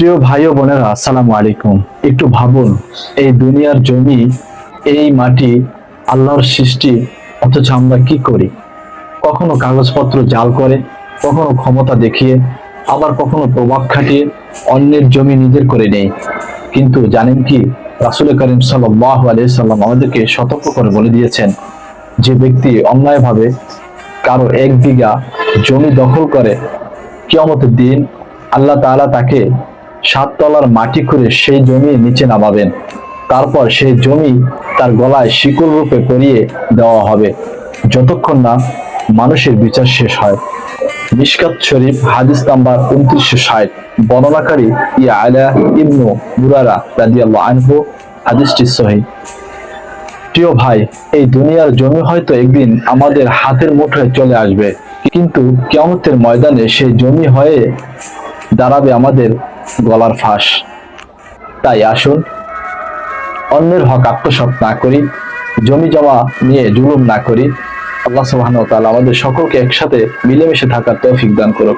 প্রিয় ভাই ও বোনেরা, আসসালামু আলাইকুম। একটু ভাবুন, এই দুনিয়ার জমি, এই মাটি আল্লাহর সৃষ্টি, অথচ আমরা কি করি? কখনো কাগজপত্র জাল করে, কখনো ক্ষমতা দেখিয়ে, আবার কখনো প্রভাব খাটিয়ে অন্যের জমি নিজের করে নেই। কিন্তু জানেন কি, রাসূল করিম সাল্লাল্লাহু আলাইহি সাল্লাম আমাদেরকে সতর্ক করে বলে দিয়েছেন, যে ব্যক্তি অন্যায়ভাবে কারো 1 বিঘা জমি দখল করে, কিয়ামতের দিন আল্লাহ তাআলা তাকে 7 তলার মাটি করে সেই জমি নিচে নামাবেন। তারপর সেই জমি তার গলায় শিকল রূপে পরিয়ে দেওয়া হবে, যতক্ষণ না মানুষের বিচার শেষ হয়। মিশকাত শরীফ হাদিস নাম্বার 2960। বর্ণনাকারী আলা ইবনু বুরারা রাদিয়াল্লাহু আনহু। হাদিসটি সহিহ। প্রিয় ভাই, এই দুনিয়ার জমি হয়তো একদিন আমাদের হাতের মুঠোয় চলে আসবে, কিন্তু কিয়ামতের ময়দানে সেই জমি হয়ে দাঁড়াবে আমাদের গলার ফাঁস। তাই আসুন, অন্যের হক আত্মসাৎ না করি, জমি জমা নিয়ে জুলুম না করি। আল্লাহ সুবহানাহু ওয়া তাআলা আমাদের সকলকে একসাথে মিলেমিশে থাকার তৌফিক দান করুক।